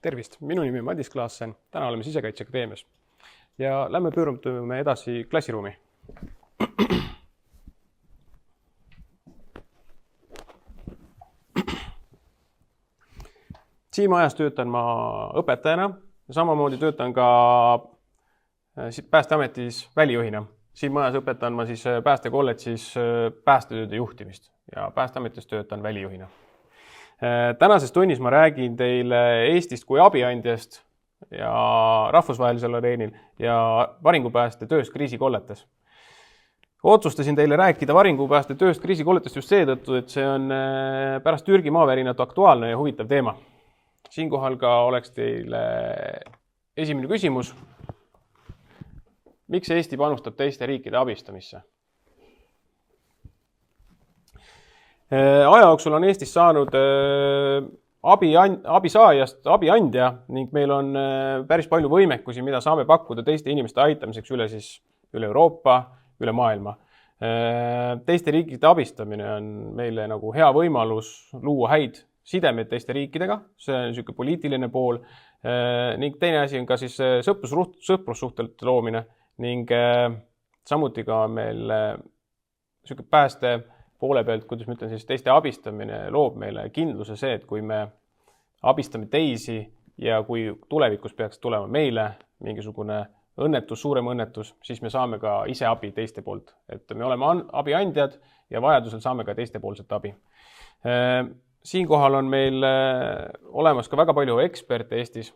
Tervist, minu nimi on Madis Klaassen, täna oleme Sisekaitseakadeemias ja lähme pöördume edasi klassiruumi. Siin majas töötan ma õpetajana ja samamoodi töötan ka Päästeametis välijuhina. Siin majas õpetan ma siis Päästekolledžis päästetööde juhtimist ja Päästeametis töötan välijuhina. Tänases tunnis ma räägin teile Eestist kui abiandjast ja rahvusvahelisel areenil ja varingupääste tööst kriisikolletes. Otsustasin teile rääkida varingupääste tööst kriisikolletest just seetõttu, et see on pärast Türgi maavärinat aktuaalne ja huvitav teema. Siinkohal ka oleks teile esimene küsimus. Miks Eesti panustab teiste riikide abistamisse? Aja jooksul on Eestis saanud abisaajast abiandja ning meil on päris palju võimekusi, mida saame pakkuda teiste inimeste aitamiseks üle Euroopa, üle maailma. Teiste riikide abistamine on meile nagu hea võimalus luua häid sidemeid teiste riikidega, see on niisugune poliitiline pool ning teine asi on ka siis sõprussuhtelite loomine ning samuti ka meil niisugune pääste poole pealt, kuidas ma ütlen, siis teiste abistamine loob meile kindluse see, et kui me abistame teisi ja kui tulevikus peaks tulema meile mingisugune õnnetus, suurem õnnetus, siis me saame ka ise abi teiste poolt. Et me oleme abiandjad ja vajadusel saame ka teiste poolset abi. Siinkohal on meil olemas ka väga palju eksperte Eestis,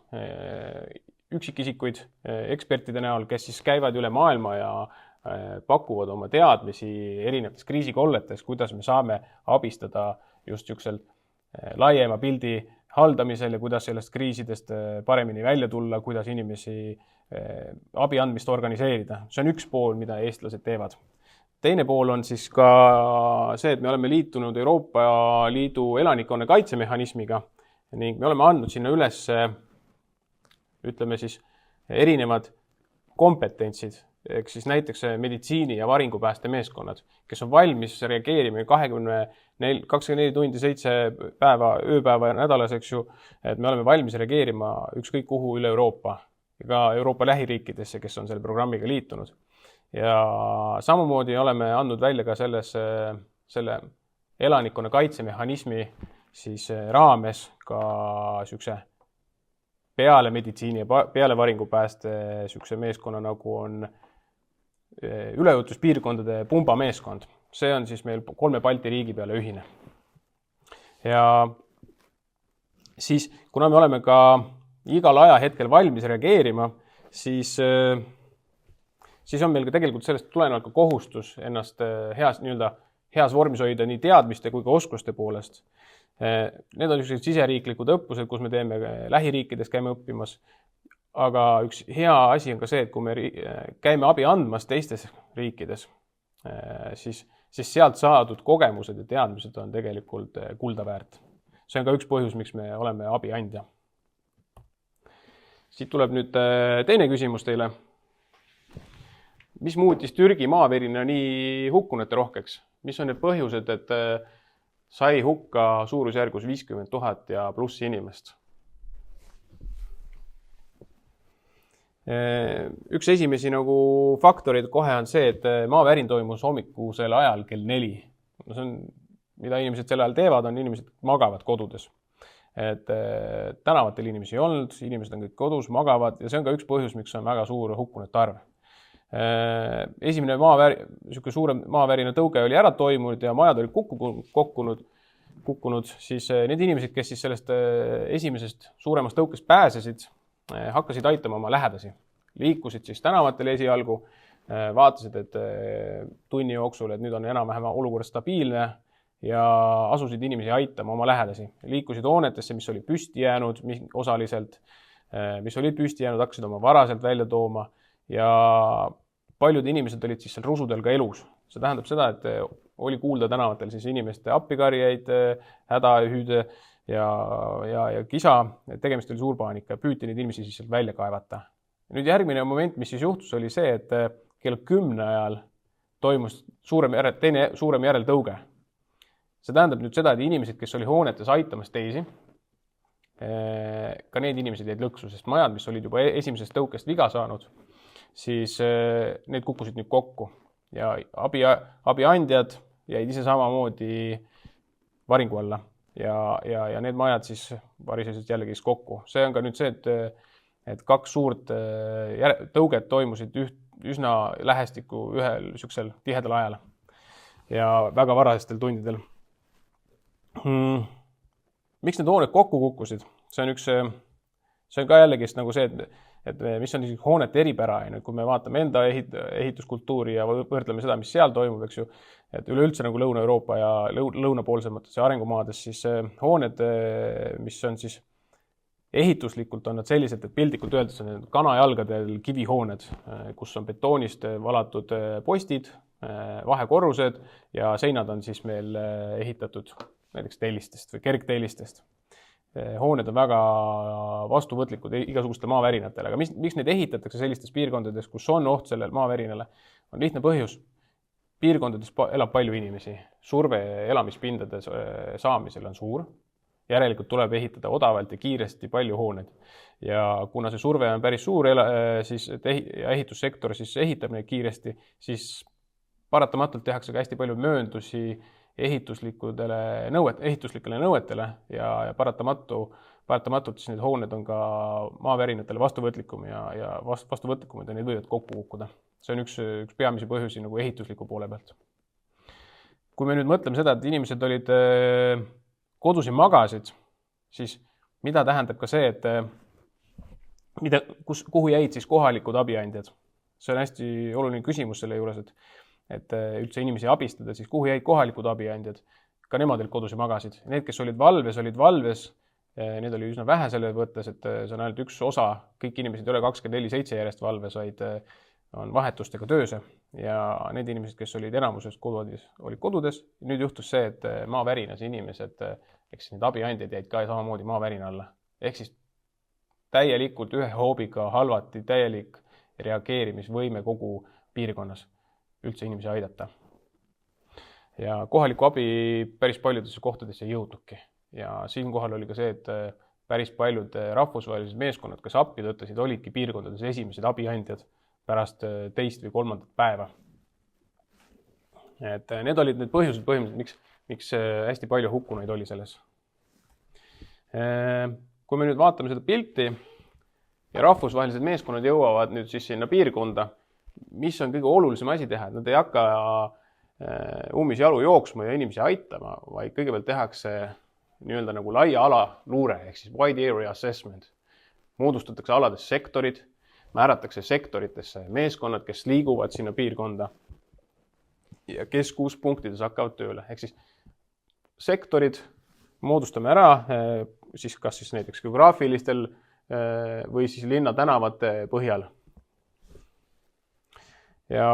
üksikisikuid ekspertide näol, kes siis käivad üle maailma ja pakuvad oma teadmisi erinevates kriisikolletes, kuidas me saame abistada just niisugusel laiema pildi haldamisel ja kuidas sellest kriisidest paremini välja tulla, kuidas inimesi abi andmist organiseerida. See on üks pool, mida eestlased teevad. Teine pool on siis ka see, et me oleme liitunud Euroopa Liidu elanikkonna kaitsemehhanismiga ning me oleme andnud sinna üles, ütleme siis, erinevad kompetentsid, ehk siis näiteks meditsiini- ja varingupääste meeskonnad, kes on valmis reageerima 24 tundi 7 päeva, ööpäeva ja nädalas, eks ju, et me oleme valmis reageerima ükskõik kuhu üle Euroopa ja ka Euroopa lähiriikidesse, kes on selle programmiga liitunud. Ja samamoodi oleme andnud välja ka selle elanikkonna kaitsemehhanismi siis raames ka niisuguse peale meditsiini ja peale varingupääste niisuguse meeskonna, nagu on üleujutuspiirkondade pumbameeskond. See on siis meil 3 Balti riigi peale ühine. Ja siis, kuna me oleme ka igal ajahetkel valmis reageerima, siis on meil ka tegelikult sellest tulenevalt ka kohustus ennast heas vormis hoida nii teadmiste kui ka oskuste poolest. Need on niisugused siseriiklikud õppused, kus me teeme lähiriikides, käime õppimas. Aga üks hea asi on ka see, et kui me käime abi andmas teistes riikides, siis sealt saadud kogemused ja teadmised on tegelikult kulda väärt. See on ka üks põhjus, miks me oleme abiandja. Siit tuleb nüüd teine küsimus teile. Mis muutis Türgi maavärina nii hukkunute rohkeks? Mis on need põhjused, et sai hukka suurusjärgus 50 000 ja pluss inimest? Üks esimesi faktorid kohe on see, et maavärin toimus hommikusel ajal kell 4. See on, mida inimesed sel ajal teevad, on inimesed magavad kodudes. Et tänavatel inimesi ei olnud, inimesed on kõik kodus, magavad ja see on ka üks põhjus, miks on väga suur hukkunute arv. Esimene suurem maavärina tõuge oli ära toimunud ja majad olid kukkunud, siis need inimesed, kes siis sellest esimesest suuremast tõukest pääsesid, hakkasid aitama oma lähedasi. Liikusid siis tänavatel esialgu, vaatasid, et tunni jooksul, et nüüd on enam-vähem olukord stabiilne ja asusid inimesi aitama oma lähedasi. Liikusid hoonetesse, mis oli püsti jäänud osaliselt, mis olid püsti jäänud, hakkasid oma varaselt välja tooma ja paljud inimesed olid siis seal rusudel ka elus. See tähendab seda, et oli kuulda tänavatel siis inimeste appikarjeid, hädahüüde ja kisa, et tegemist oli suur paanika ja püüti neid inimesi siis välja kaevata. Nüüd järgmine moment, mis siis juhtus, oli see, et kell 10 ajal toimus teine suurem järeltõuge. See tähendab nüüd seda, et inimesed, kes oli hoonetes aitamas teisi, ka need inimesed jäid lõksu, sest majad, mis olid juba esimesest tõukest viga saanud, siis need kukkusid nüüd kokku ja abiandjad jäid ise samamoodi varingu alla ja need majad siis varisesid jällegi kokku. See on ka nüüd see, et kaks suurt tõuget toimusid üsna lähestikku ühel niisugusel tihedal ajal ja väga varastel tundidel. Miks need hooned kokku kukkusid? See on ka jällegi nagu see, et mis on hoonete eripära, kui me vaatame enda ehituskultuuri ja võrdleme seda, mis seal toimub, eks ju, et üleüldse nagu Lõuna-Euroopa ja lõunapoolsemates arengumaades, siis hooned, mis on siis ehituslikult on nad sellised, et piltlikult öeldes on kanajalgadel kivihooned, kus on betoonist valatud postid, vahekorrused ja seinad on siis meil ehitatud näiteks tellistest või kergtellistest. Hooned on väga vastuvõtlikud igasugustele maavärinatele, aga miks neid ehitatakse sellistes piirkondades, kus on oht sellele maavärinale, on lihtne põhjus. Piirkondades elab palju inimesi, surve elamispindade saamisel on suur, järelikult tuleb ehitada odavalt ja kiiresti palju hooneid. Ja kuna see surve on päris suur siis ehitussektor siis ehitab neid kiiresti, siis paratamatult tehakse ka hästi palju mööndusi ehituslikele nõuetele ja paratamatult siis need hooned on ka maavärinatele vastuvõtlikumad ja need võivad kokku kukkuda. See on üks peamisi põhjusi nagu ehitusliku poole pealt. Kui me nüüd mõtleme seda, et inimesed olid kodus ja magasid, siis mida tähendab ka see, et kuhu jäid siis kohalikud abiandjad? See on hästi oluline küsimus selle juures, et üldse inimesi abistada, siis kuhu jäid kohalikud abiandjad, ka nemad olid kodus ja magasid. Need, kes olid valves, need oli üsna vähe selle võttes, et see on ainult üks osa, kõik inimesed ei ole 24/7 järjest valves, vaid on vahetustega töös ja need inimesed, kes olid enamuses olid kodudes. Nüüd juhtus see, et maavärinas inimesed, eks need abiandjad jäid ka samamoodi maavärina alla. Ehk siis täielikult ühe hoobiga halvati täielik reageerimisvõime kogu piirkonnas üldse inimesi aidata. Ja kohaliku abi päris paljudesse kohtadesse ei jõudnudki. Ja siinkohal oli ka see, et päris paljud rahvusvahelised meeskonnad, kes appi tõttasid, olidki piirkondades esimesed abiandjad pärast teist või kolmandat päeva. Et need olid need põhjused põhimõtteliselt, miks hästi palju hukkuneid oli selles. Kui me nüüd vaatame seda pilti ja rahvusvahelised meeskonnad jõuavad nüüd siis sinna piirkonda, mis on kõige olulisem asi teha, et nad ei hakka ummisjalu jooksma ja inimesi aitama, vaid kõigepealt tehakse nii-öelda nagu laia ala luure, ehk siis wide area assessment. Moodustatakse alades sektorid, määratakse sektoritesse meeskonnad, kes liiguvad sinna piirkonda ja kes kus punktides hakkavad tööle. Ehk siis sektorid moodustame ära, siis kas siis näiteks geograafilistel või siis linna tänavate põhjal. Ja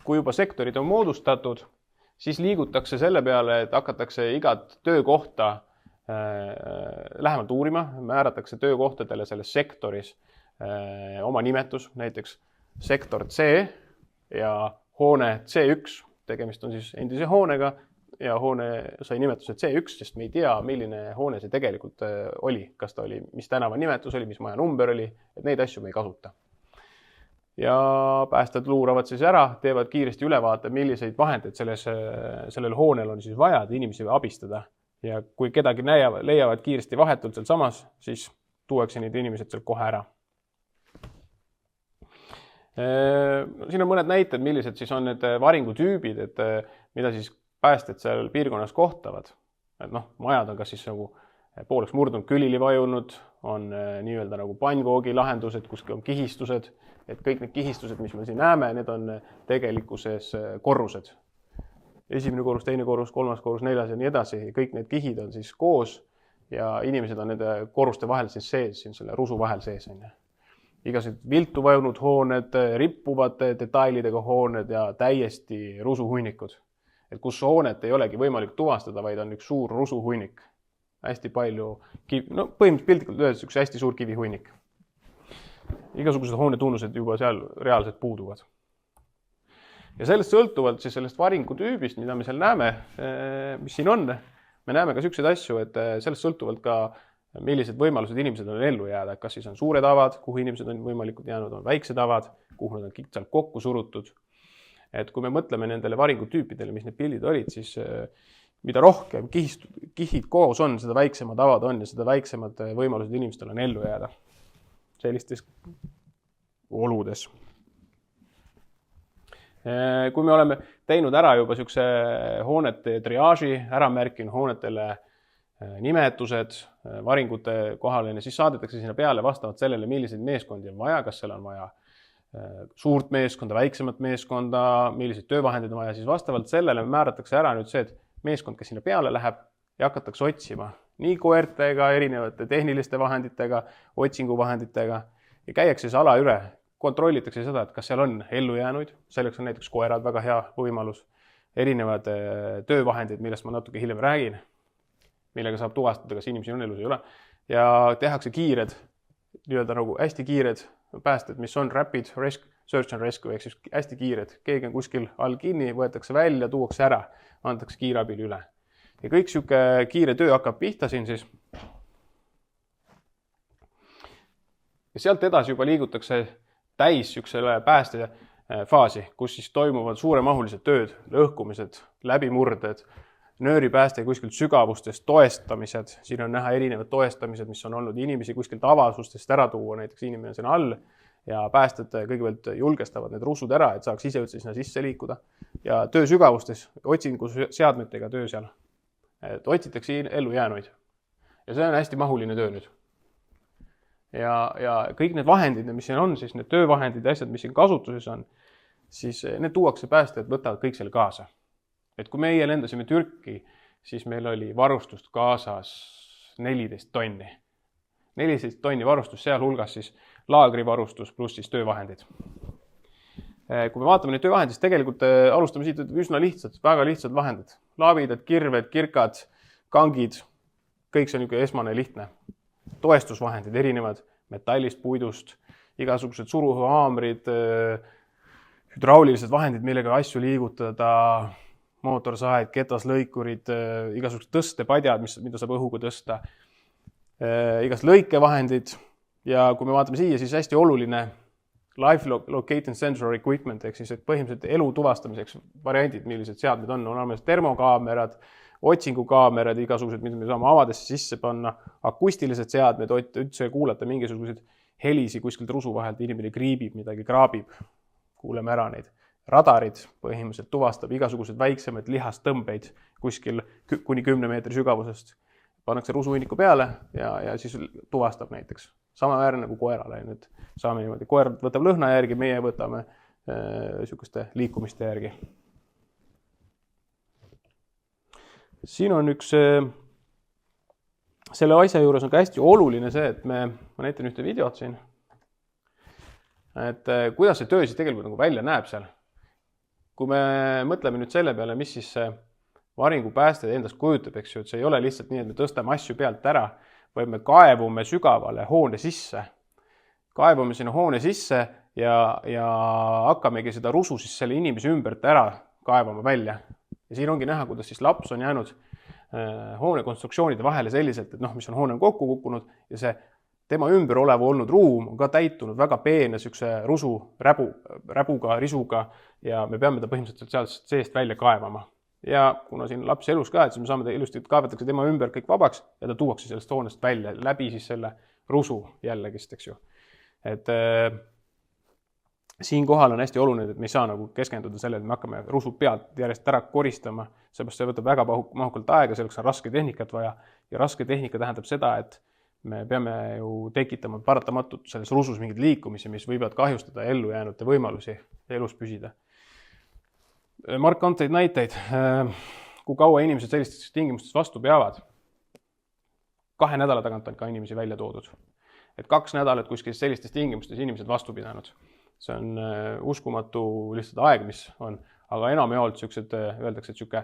kui juba sektorid on moodustatud, siis liigutakse selle peale, et hakatakse igat töökohta lähemalt uurima, määratakse töökohtadele selles sektoris oma nimetus, näiteks sektor C ja hoone C1, tegemist on siis endise hoonega ja hoone sai nimetuse C1, sest me ei tea, milline hoone see tegelikult oli, kas ta oli, mis tänava nimetus oli, mis maja number oli, et neid asju me ei kasuta. Ja päästjad luuravad siis ära, teevad kiiresti ülevaate, milliseid vahendeid sellel hoonel on siis vaja, et inimesi abistada. Ja kui kedagi leiavad kiiresti vahetult seal samas, siis tuuakse neid inimesed seal kohe ära. Siin on mõned näited, millised siis on need varingutüübid, et mida siis päästjad seal piirkonnas kohtavad. Et majad on kas siis nagu pooleks murdunud külili vajunud, on nii-öelda nagu pannkoogi lahendused, kus on kihistused, et kõik need kihistused, mis me siin näeme, need on tegelikkuses korrused. Esimene korrus, teine korrus, kolmas korrus, neljas ja nii edasi. Kõik need kihid on siis koos ja inimesed on nende korruste vahel siis sees, siin selle rusu vahel sees. Igasugused viltu vajunud hooned, rippuvate detailidega hooned ja täiesti rusuhunnikud. Et kus hoonet ei olegi võimalik tuvastada, vaid on üks suur rusuhunnik. Hästi palju, põhimõtteliselt piltlikult öeldes üks hästi suur kivihunnik. Igasugused hoonetunnused juba seal reaalselt puuduvad. Ja sellest sõltuvalt siis sellest varingutüübist, mida me seal näeme, mis siin on, me näeme ka selliseid asju, et sellest sõltuvalt ka, millised võimalused inimesed on ellu jääda, kas siis on suured avad, kuhu inimesed on võimalikult jäänud, on väiksed avad, kuhu nad on kitsalt kokku surutud. Et kui me mõtleme nendele varingutüüpidele, mis need pildid olid, siis mida rohkem kihid koos on, seda väiksemad avad on ja seda väiksemad võimalused inimestel on ellu jääda sellistes oludes. Kui me oleme teinud ära juba niisuguse hoonete triaaži, ära märkinud hoonetele nimetused varingute kohale, siis saadetakse sinna peale vastavalt sellele, milliseid meeskondi on vaja, kas seal on vaja suurt meeskonda, väiksemat meeskonda, milliseid töövahendeid on vaja, siis vastavalt sellele määratakse ära nüüd see, et meeskond, kes sinna peale läheb ja hakatakse otsima nii koertega, erinevate tehniliste vahenditega, otsinguvahenditega ja käiakse see ala üle, kontrollitakse seda, et kas seal on ellu jäänuid, selleks on näiteks koerad väga hea võimalus, erinevad töövahendid, millest ma natuke hiljem räägin, millega saab tuvastada, kas inimesi on elus või ei ole, ja tehakse kiired, nii-öelda nagu hästi kiired päästed, mis on rapid search and rescue, ehk siis hästi kiired. Keegi on kuskil all kinni, võetakse välja, tuuakse ära, antakse kiirabil üle. Ja kõik siuke kiire töö hakkab pihta siin siis. Ja sealt edasi juba liigutakse täis siuksele pääste faasi, kus siis toimuvad suuremahulised tööd, lõhkumised, läbimurded, nööripääste kuskilt sügavustest, toestamised. Siin on näha erinevad toestamised, mis on olnud inimesi kuskilt avasustest ära tuua, näiteks inimene sinna all ja päästed kõigepealt julgestavad need rusud ära, et saaks ise üldse sinna sisse liikuda. Ja töö sügavustes, otsinguseadmetega töö seal, et otsitakse ellu jäänuid. Ja see on hästi mahuline töö nüüd. Ja kõik need vahendid, mis siin on, siis need töövahendid ja asjad, mis siin kasutuses on, siis need tuuakse päästajad, võtavad kõik selle kaasa. Et kui meie lendasime Türki, siis meil oli varustust kaasas 14 tonni. 14 tonni varustus, sealhulgas siis laagrivarustus pluss siis töövahendid. Kui me vaatame neid töövahendid, siis tegelikult alustame siit üsna lihtsad, väga lihtsad vahendid. Laavidad, kirved, kirkad, kangid, kõik see on niisugune esmane lihtne. Toestusvahendid, erinevad metallist, puidust, igasugused suruhaamrid, hüdraulilised vahendid, millega asju liigutada, mootorsaed, ketaslõikurid, igasugused tõstepadjad, mida saab õhuga tõsta, igas lõikevahendid ja kui me vaatame siia, siis hästi oluline life locating sensor equipment, ehk siis põhimõtteliselt elu tuvastamiseks variandid, millised seadmed on olemas termokaamerad, otsingukaamerad, igasugused, mida me saame avadesse sisse panna, akustilised seadmed, üldse kuulata mingisuguseid helisi kuskilt rusu vahelt, inimene kriibib, midagi kraabib, kuuleme ära neid. Radarid põhimõtteliselt tuvastab igasugused väiksemaid lihastõmbeid kuskil kuni 10 meetri sügavusest. Pannakse rusuhinniku peale ja siis tuvastab näiteks. Sama väärne nagu koerale. Nüüd saame niimoodi, koer võtab lõhna järgi, meie võtame sihukeste liikumiste järgi. Siin on üks, selle asja juures on ka hästi oluline see, et ma näitan ühte videot siin, et kuidas see töö siis tegelikult nagu välja näeb seal. Kui me mõtleme nüüd selle peale, mis siis varingupääste endast kujutab, eks ju, et see ei ole lihtsalt nii, et me tõstame asju pealt ära, vaid me kaevume sügavale hoone sisse. Kaevume sinna hoone sisse ja hakkamegi seda rusu siis selle inimese ümbert ära kaevama välja. Ja siin ongi näha, kuidas siis laps on jäänud hoone konstruktsioonide vahele selliselt, et mis on hoone kokku kukkunud ja see tema ümber olev olnud ruum on ka täitunud väga peene sükse rusu räbuga, risuga ja me peame ta põhimõtteliselt sealt seest välja kaevama. Ja kuna siin laps elus ka, et siis me saame ta ilusti, kaevatakse tema ümber kõik vabaks ja ta tuuakse sellest hoonest välja läbi siis selle rusu jällegist, eks ju. Et siin kohal on hästi oluline, et me ei saa nagu keskenduda sellele, et me hakkame rusu pealt järjest ära koristama, seepärast see võtab väga mahukalt aega, selleks on raske tehnikat vaja ja raske tehnika tähendab seda, et me peame ju tekitama paratamatult selles rusus mingeid liikumisi, mis võivad kahjustada ellujäänute võimalusi elus püsida. Markantteid näiteid, kui kaua inimesed sellistes tingimustes vastu peavad. 2 nädala tagant on ka inimesi välja toodud. Et 2 nädalat kuskil sellistes tingimustes inimesed vastu pidanud. See on uskumatu lihtsalt aeg, mis on, aga enamjaolt öeldakse, et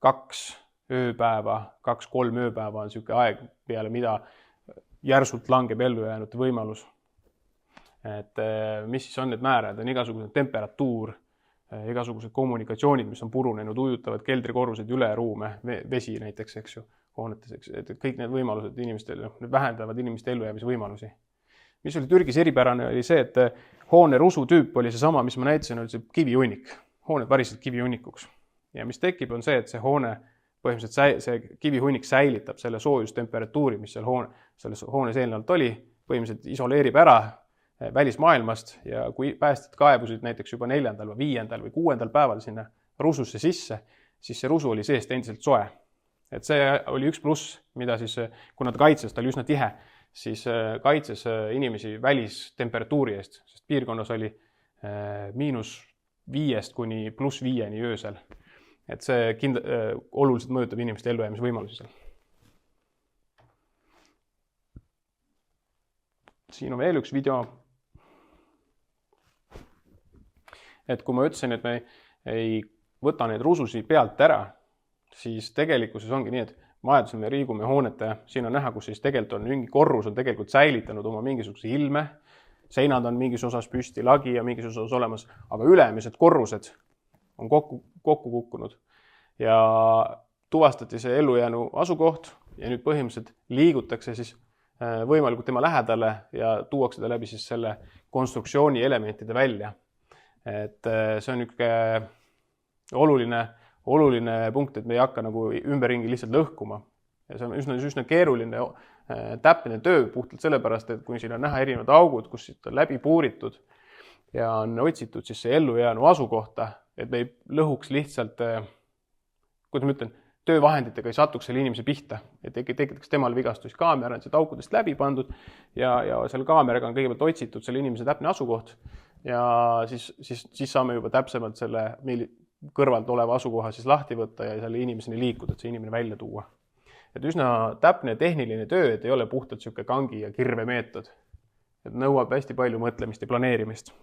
2 ööpäeva, 2-3 ööpäeva on siuke aeg peale, mida järsult langeb ellujäänute võimalus. Et mis siis on need määrad, on igasugune temperatuur, igasugused kommunikatsioonid, mis on purunenud, ujutavad keldrikorruseid üle ruume, vesi näiteks, eks ju, hoonetes, eks, et kõik need võimalused inimestele, need vähendavad inimeste ellujäämise võimalusi. Mis oli Türgis eripärane, oli see, et hoone rusutüüp oli seesama, mis ma näitasin, oli see kivihunnik. Hooned varisid kivihunnikuks. Ja mis tekib, on see, et see hoone, põhimõtteliselt see kivihunnik säilitab selle soojustemperatuuri, mis selles hoones eelnevalt oli, põhimõtteliselt isoleerib ära välismaailmast ja kui päästjad kaebusid näiteks juba 4., 5. või 6. päeval sinna rususse sisse, siis see rusu oli seest endiselt soe. Et see oli üks pluss, mida siis, kuna ta kaitses, ta oli üsna tihe, siis kaitses inimesi välistemperatuuri eest, sest piirkonnas oli -5 kuni +5 öösel. Et see oluliselt mõjutab inimeste ellujäämise võimalusi seal. Siin on veel üks video. Et kui ma ütlesin, et me ei võta neid rususi pealt ära, siis tegelikkuses ongi nii, et majadusel me liigume hoonete, siin on näha, kus siis tegelikult on mingi korrus on tegelikult säilitanud oma mingisuguse ilme, seinad on mingis osas püsti, lagi ja mingis osas olemas, aga ülemised korrused on kokku kukkunud ja tuvastati see ellujäänu asukoht ja nüüd põhimõtteliselt liigutakse siis võimalikult tema lähedale ja tuuakse ta läbi siis selle konstruktsiooni elementide välja. Et see on üks oluline punkt, et me ei hakka nagu ümberringi lihtsalt lõhkuma. Ja see on üsna keeruline täpne töö puhtalt sellepärast, et kui siin on näha erinevad augud, kus siit on läbi puuritud ja on otsitud siis see ellujäänu asukohta, et me ei lõhuks lihtsalt, kuidas ma ütlen, töövahenditega ei satuks selle inimese pihta, et tekitaks temal vigastus. Kaamera on siit aukudest läbi pandud ja selle kaameraga on kõigepealt otsitud selle inimese täpne asukoht ja siis saame juba täpsemalt selle kõrvalt oleva asukoha siis lahti võtta ja selle inimeseni liikuda, et see inimene välja tuua. Et üsna täpne tehniline töö, et ei ole puhtalt sihuke kangi ja kirve meetod. Et nõuab hästi palju mõtlemist ja planeerimist.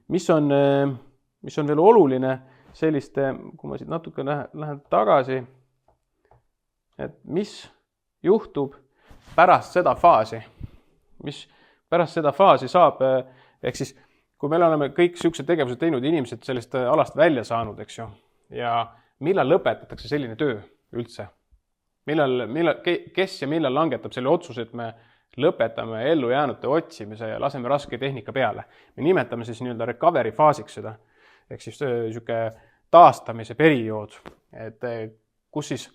Mis on veel oluline selliste, kui ma siit natuke lähen tagasi, et mis juhtub pärast seda faasi, mis pärast seda faasi saab, ehk siis kui meil oleme kõik sellised tegevused teinud, inimesed sellest alast välja saanud, eks ju, ja millal lõpetatakse selline töö üldse? Kes ja millal langetab selle otsuse, et me lõpetame ellujäänute otsimise ja laseme raske tehnika peale? Me nimetame siis nii-öelda recovery faasiks seda, ehk siis sihuke taastamise periood, et kus siis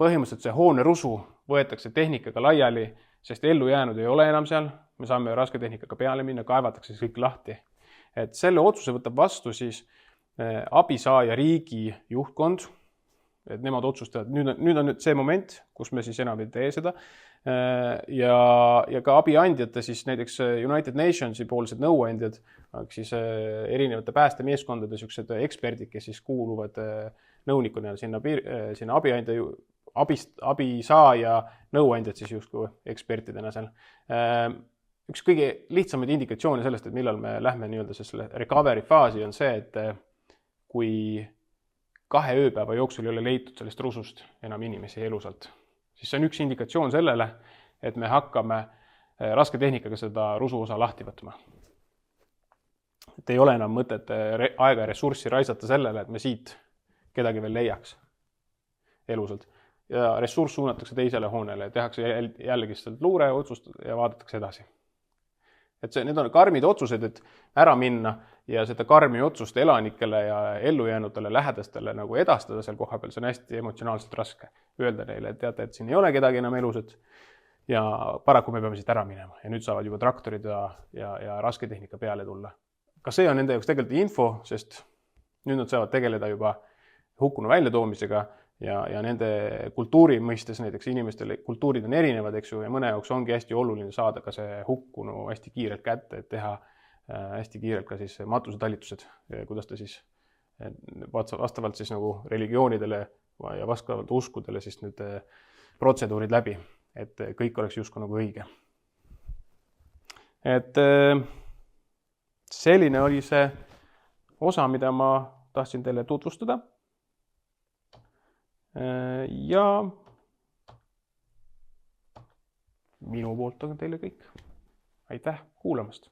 põhimõtteliselt see hoonerusu võetakse tehnikaga laiali, sest ellujäänud ei ole enam seal, me saame raske tehnikaga peale minna, kaevatakse siis kõik lahti. Et selle otsuse võtab vastu siis abisaaja riigi juhtkond, et nemad otsustavad, nüüd on see moment, kus me siis enam ei tee seda ja ka abiandjate siis näiteks United Nationsi poolsed nõuandjad, siis erinevate päästemeeskondade siuksed eksperdid, kes siis kuuluvad nõunikuna sinna abisaaja nõuandjad siis justkui ekspertidena seal. Üks kõige lihtsamaid indikatsioone sellest, et millal me lähme nii-öelda selle recovery faasi on see, et kui 2 ööpäeva jooksul ei ole leitud sellest rusust enam inimesi elusalt, siis see on üks indikatsioon sellele, et me hakkame raske tehnikaga seda rusuosa lahti võtma. Et ei ole enam mõtet aega ja ressurssi raisata sellele, et me siit kedagi veel leiaks elusalt. Ja ressurss suunatakse teisele hoonele, tehakse jällegi sealt luureotsust ja vaadatakse edasi. Et need on karmid otsused, et ära minna ja seda karmi otsust elanikele ja ellujäänutele lähedastele nagu edastada seal koha peal, see on hästi emotsionaalselt raske. Öelda neile, et teate, et siin ei ole kedagi enam elusat ja paraku me peame siit ära minema. Ja nüüd saavad juba traktorid ja raske tehnika peale tulla. Ka see on nende jaoks tegelikult info, sest nüüd nad saavad tegeleda juba hukkunu väljatoomisega ja nende kultuuri mõistes näiteks inimestele, kultuurid on erinevad, eks ju, ja mõne jaoks ongi hästi oluline saada ka see hukkunu hästi kiirelt kätte, et teha hästi kiirelt ka siis matusetalitused, kuidas ta siis vastavalt siis nagu religioonidele ja vastavalt uskudele siis nüüd protseduurid läbi, et kõik oleks justkui nagu õige. Et selline oli see osa, mida ma tahtsin teile tutvustada. Ja minu poolt on teile kõik. Aitäh kuulamast!